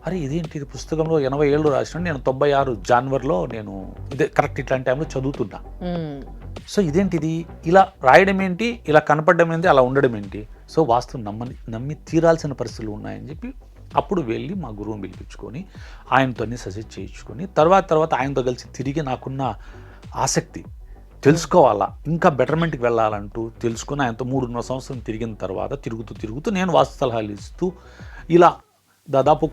అరే ఇదేంటి, ఇది పుస్తకంలో 87లో రాసిన, నేను 96 జనవరిలో నేను ఇదే కరెక్ట్ ఇట్లాంటి టైంలో చదువుతున్నా. సో ఇదేంటిది, ఇలా రాయడం ఏంటి, ఇలా కనపడడం ఏంటి, అలా ఉండడం ఏంటి. సో వాస్తవం నమ్మి తీరాల్సిన పరిస్థితులు ఉన్నాయని చెప్పి అప్పుడు వెళ్ళి మా గురువుని పిలిపించుకొని ఆయనతో సజెస్ట్ చేయించుకొని తర్వాత ఆయనతో కలిసి తిరిగి నాకున్న ఆసక్తి తెలుసుకోవాలా, ఇంకా బెటర్మెంట్కి వెళ్ళాలంటూ తెలుసుకుని ఆయనతో 3.5 సంవత్సరం తిరిగిన తర్వాత తిరుగుతూ నేను వాస్తు సలహాలు ఇస్తూ ఇలా దాదాపు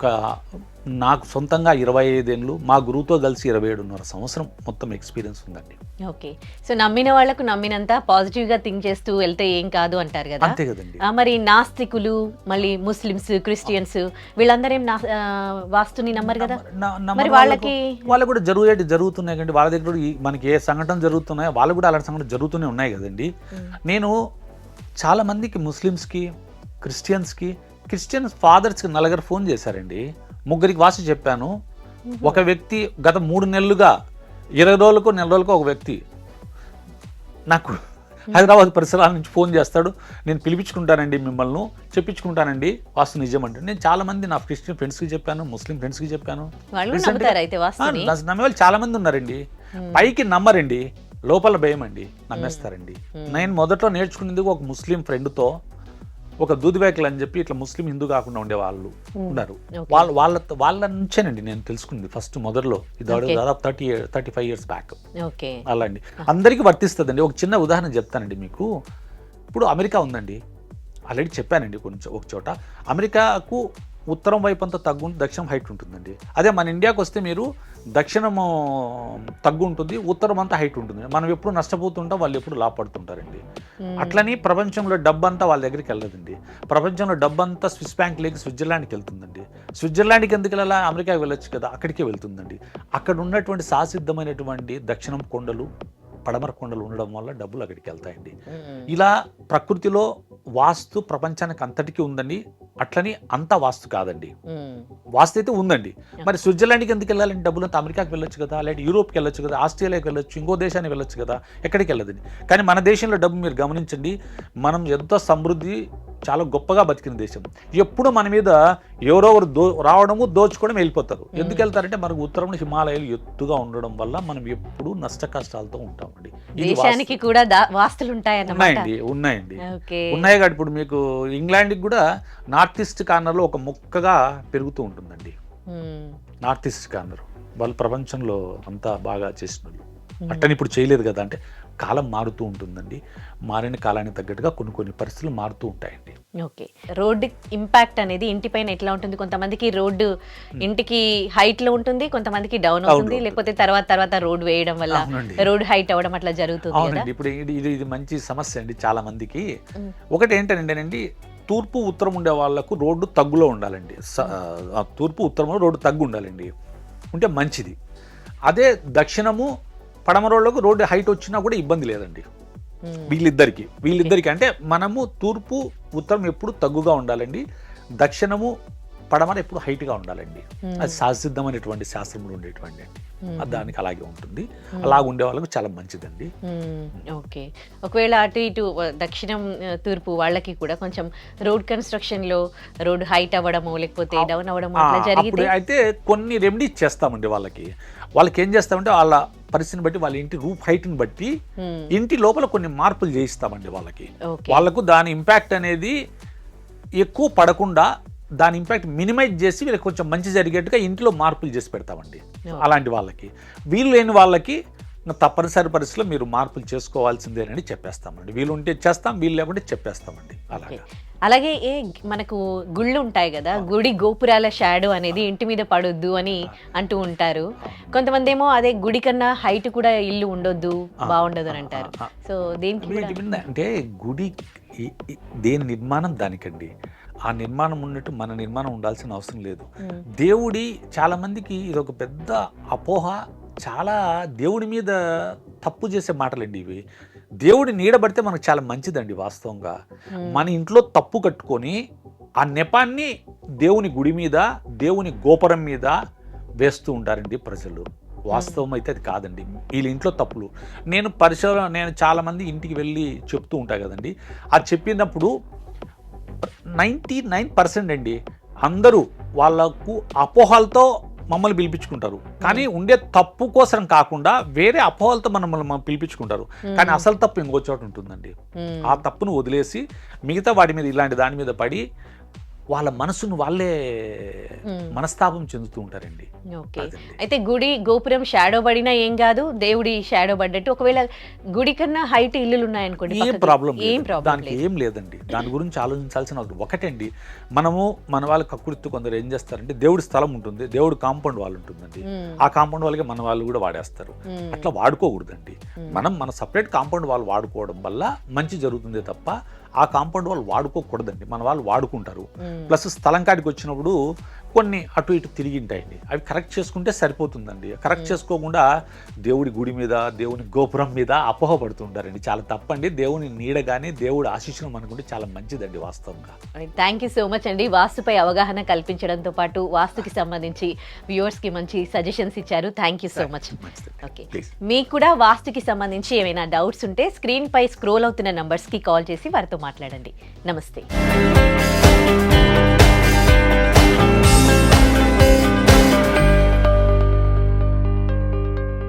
నాకు సొంతంగా 25 ఏళ్ళు, మా గురువుతో కలిసి 27.5 సంవత్సరం మొత్తం ఎక్స్పీరియన్స్ ఉందండి. ఓకే, సో నమ్మిన వాళ్ళకు నమ్మినంత పాజిటివ్గా థింక్ చేస్తూ వెళ్తే ఏం కాదు అంటారు కదా. అంతే కదండి. మరి నాస్తికులు, మళ్ళీ ముస్లిమ్స్, క్రిస్టియన్స్ వీళ్ళందరూ ఏం వాస్తుని నమ్మరు కదా, మరి వాళ్ళు కూడా జరుగుతున్నాయి కండి. వాళ్ళ దగ్గర మనకి ఏ సంఘటన జరుగుతున్నాయో వాళ్ళు కూడా అలాంటి సంఘటన జరుగుతూనే ఉన్నాయి కదండి. నేను చాలా మందికి ముస్లిమ్స్కి, క్రిస్టియన్ ఫాదర్స్కి 4 ఫోన్ చేశారండి. 3 వాస్తు చెప్పాను. ఒక వ్యక్తి గత 3 నెలలుగా 20 రోజులకు నెల రోజులకు ఒక వ్యక్తి నాకు హైదరాబాద్ పరిసరాల నుంచి ఫోన్ చేస్తాడు, నేను పిలిపించుకుంటానండి, మిమ్మల్ని చెప్పించుకుంటానండి, వాస్తు నిజం అంటే. నేను చాలా మంది నా క్రిస్టియన్ ఫ్రెండ్స్కి చెప్పాను, ముస్లిం ఫ్రెండ్స్కి చెప్పాను. నమ్మే వాళ్ళు చాలా మంది ఉన్నారండి. పైకి నమ్మరండి, లోపల భయం అండి, నమ్మేస్తారండి. నేను మొదట్లో నేర్చుకునేందుకు ఒక ముస్లిం ఫ్రెండ్తో ఒక దూదివేకలు అని చెప్పి ఇట్లా ముస్లిం హిందూ కాకుండా ఉండే వాళ్ళు ఉన్నారు. వాళ్ళ నుంచేనండి నేను తెలుసుకుంది ఫస్ట్ మొదట్లో. ఇది దాదాపు 35 ఇయర్స్ బ్యాక్. అలా అండి, అందరికీ వర్తిస్తుందండి. ఒక చిన్న ఉదాహరణ చెప్తానండి మీకు. ఇప్పుడు అమెరికా ఉందండి, ఆల్రెడీ చెప్పానండి కొంచెం ఒక చోట. అమెరికాకు ఉత్తరం వైపు అంతా తగ్గు, దక్షిణం హైట్ ఉంటుందండి. అదే మన ఇండియాకి వస్తే మీరు దక్షిణము తగ్గు ఉంటుంది, ఉత్తరం అంతా హైట్ ఉంటుంది. మనం ఎప్పుడు నష్టపోతుంటాం, వాళ్ళు ఎప్పుడు లాభపడుతుంటారండి. అట్లని ప్రపంచంలో డబ్బు అంతా వాళ్ళ దగ్గరికి వెళ్ళదండి. ప్రపంచంలో డబ్బు అంతా స్విస్ బ్యాంక్ లేక స్విట్జర్లాండ్కి వెళ్తుందండి. స్విట్జర్లాండ్కి ఎందుకు వెళ్ళాలా, అమెరికాకి వెళ్ళొచ్చు కదా, అక్కడికే వెళ్తుందండి. అక్కడ ఉన్నటువంటి సాసిద్ధమైనటువంటి దక్షిణం కొండలు, పడమర కొండలు ఉండడం వల్ల డబ్బులు అక్కడికి వెళ్తాయండి. ఇలా ప్రకృతిలో వాస్తు ప్రపంచానికి అంతటికీ ఉందండి. అట్లని అంత వాస్తు కాదండి, వాస్తు అయితే ఉందండి. మరి స్విట్జర్లాండ్కి ఎందుకు వెళ్ళాలంటే డబ్బులు అంతా అమెరికాకి వెళ్ళొచ్చు కదా, లేదా యూరోప్కి వెళ్ళొచ్చు కదా, ఆస్ట్రేలియాకి వెళ్ళొచ్చు, ఇంకో దేశానికి వెళ్ళొచ్చు కదా, ఎక్కడికి వెళ్ళదండి. కానీ మన దేశంలో డబ్బు మీరు గమనించండి, మనం ఎంతో సమృద్ధి, చాలా గొప్పగా బతికిన దేశం. ఎప్పుడు మన మీద ఎవరెవరు రావడము, దోచుకోవడం, వెళ్ళిపోతారు. ఎందుకు వెళ్తారంటే మనకు ఉత్తరంలో హిమాలయాలు ఎత్తుగా ఉండడం వల్ల మనం ఎప్పుడు నష్ట కష్టాలతో ఉంటామండి. దేశానికి కూడా వాస్తులు ఉన్నాయండి ఉన్నాయి కాబట్టి ఇప్పుడు మీకు ఇంగ్లాండ్కి కూడా నార్త్ ఈస్ట్ కార్నర్లో ఒక మొక్కగా పెరుగుతూ ఉంటుందండి. నార్త్ ఈస్ట్ కార్నర్ వాళ్ళు ప్రపంచంలో అంతా బాగా చేసినారు. అట్టని ఇప్పుడు చేయలేదు కదా, అంటే కాలం మారుతూ ఉంటుందండి. మారిన కాలానికి తగ్గట్టుగా కొన్ని పరిస్థితులు మారుతూ ఉంటాయండి. ఓకే, రోడ్డు ఇంపాక్ట్ అనేది ఇంటిపైన ఎట్లా ఉంటుంది? కొంతమందికి రోడ్డు ఇంటికి హైట్ లో ఉంటుంది, కొంతమందికి డౌన్ అవుతుంది, లేకపోతే తర్వాత రోడ్ వేయడం వల్ల రోడ్ హైట్ అవ్వడం అట్లా జరుగుతుంది. అవునండి, ఇప్పుడు ఇది మంచి సమస్య అండి చాలా మందికి. ఒకటి ఏంటంటేనండి, తూర్పు ఉత్తరం ఉండే వాళ్ళకు రోడ్డు తగ్గులో ఉండాలండి. తూర్పు ఉత్తరంలో రోడ్డు తగ్గు ఉండాలండి, ఉంటే మంచిది. అదే దక్షిణము పడమర రోడ్లకు రోడ్డు హైట్ వచ్చినా కూడా ఇబ్బంది లేదండి. వీళ్ళిద్దరికి అంటే మనము తూర్పు ఉత్తరం ఎప్పుడు తగ్గుగా ఉండాలండి, దక్షిణము పడమర ఎప్పుడు హైట్గా ఉండాలండి. అది సహసిద్ధమైనటువంటి శాస్త్రంలో ఉండేటువంటి అండి. దానికి అలాగే ఉంటుంది. అలా ఉండే వాళ్ళకు చాలా మంచిదండి. ఓకే. ఒకవేళ అటు ఇటు దక్షిణం తూర్పు వాళ్ళకి కూడా కొంచెం రోడ్ కన్స్ట్రక్షన్ లో రోడ్ హైట్ అవ్వడము లేకపోతే డౌన్ అవ్వడము అట్లా జరిగితే అయితే కొన్ని రెమెడీస్ చేస్తామండి. వాళ్ళకి ఏం చేస్తామంటే వాళ్ళ పరిస్థితిని బట్టి వాళ్ళ ఇంటి రూఫ్ హైట్ని బట్టి ఇంటి లోపల కొన్ని మార్పులు చేయిస్తామండి. వాళ్ళకు దాని ఇంపాక్ట్ అనేది ఎక్కువ పడకుండా దాని ఇంపాక్ట్ మినిమైజ్ చేసి వీళ్ళకి కొంచెం మంచి జరిగేట్టుగా ఇంట్లో మార్పులు చేసి పెడతామండి. అలాంటి వాళ్ళకి వీలు లేని వాళ్ళకి తప్పనిసరి పరిస్థితిలో మీరు మార్పులు చేసుకోవాల్సిందేనని చెప్పేస్తామండి. వీలు ఉంటే చేస్తాం, వీలు లేకుంటే చెప్పేస్తామండి. అలాగే మనకు గుళ్ళు ఉంటాయి కదా, గుడి గోపురాల షాడో అనేది ఇంటి మీద పడొద్దు అని అంటూ ఉంటారు. కొంతమంది ఏమో అదే గుడి కన్నా హైట్ కూడా ఇల్లు ఉండొద్దు, బాగుండదు అని అంటారు. సో దేనికి అంటే గుడి దేని నిర్మాణం దానికండి. ఆ నిర్మాణం ఉన్నట్టు మన నిర్మాణం ఉండాల్సిన అవసరం లేదు. దేవుడి చాలా మందికి ఇది ఒక పెద్ద అపోహ, చాలా దేవుడి మీద తప్పు చేసే మాటలండి ఇవి. దేవుడి నీడబడితే మనకు చాలా మంచిదండి. వాస్తవంగా మన ఇంట్లో తప్పు కట్టుకొని ఆ నెపాన్ని దేవుని గుడి మీద, దేవుని గోపురం మీద వేస్తూ ఉంటారండి ప్రజలు. వాస్తవం అయితే అది కాదండి. వీళ్ళ ఇంట్లో తప్పులు నేను చాలా మంది ఇంటికి వెళ్ళి చెప్తూ ఉంటా కదండి. అది చెప్పినప్పుడు 99% అండి అందరూ వాళ్ళకు అపోహలతో మమ్మల్ని పిలిపించుకుంటారు. కానీ ఉండే తప్పు కోసం కాకుండా వేరే అపోహలతో మమ్మల్ని పిలిపించుకుంటారు. కానీ అసలు తప్పు ఇంకో చోట ఉంటుందండి. ఆ తప్పును వదిలేసి మిగతా వాటి మీద ఇలాంటి దాని మీద పడి వాళ్ళ మనసును వాళ్ళే మనస్తాపం చెందుతూ ఉంటారండి. ఓకే. అయితే గుడి గోపురం షాడో పడినా ఏం కాదు, దేవుడి షాడో పడ్డట్టు ఒకవేళ గుడి కన్నా హైట్ ఇల్లులు ఉన్నాయనుకోండి, ఏం ప్రాబ్లం దానికి ఏం లేదండి. దాని గురించి ఆలోచించాల్సిన ఒకటండి. మన వాళ్ళ కక్కుర్తి కొందరు ఏం చేస్తారంటే దేవుడి స్థలం ఉంటుంది, దేవుడి కాంపౌండ్ వాళ్ళు ఉంటుందండి. ఆ కాంపౌండ్ వాళ్ళకి మన వాళ్ళు కూడా వాడేస్తారు. అట్లా వాడుకోకూడదండి. మన సపరేట్ కాంపౌండ్ వాళ్ళు వాడుకోవడం వల్ల మంచి జరుగుతుందే తప్ప ఆ కాంపౌండ్ వాళ్ళు వాడుకోకూడదండి. మన వాళ్ళు వాడుకుంటారు. ప్లస్ స్థలం కాడికి వచ్చినప్పుడు కొన్ని అటు ఇటు తిరిగి ఉంటాయండి. అవి కరెక్ట్ చేసుకుంటే సరిపోతుందండి. కరెక్ట్ చేసుకోకుండా దేవుడి గుడి మీద, దేవుని గోపురం మీద అపోహ పడుతుంటారండి. చాలా తప్పండి. దేవుని నీడ కానీ దేవుడి ఆశీస్సులు మనకుంటే చాలా మంచిదండి వాస్తవంగా. థ్యాంక్ యూ సో మచ్ అండి. వాస్తుపై అవగాహన కల్పించడంతో పాటు వాస్తుకి సంబంధించి వ్యూవర్స్కి మంచి సజెషన్స్ ఇచ్చారు. Thank you so much. Okay, మీకు కూడా వాస్తుకి సంబంధించి ఏమైనా డౌట్స్ ఉంటే స్క్రీన్ పై స్క్రోల్ అవుతున్న నంబర్స్కి కాల్ చేసి వారితో మాట్లాడండి. నమస్తే.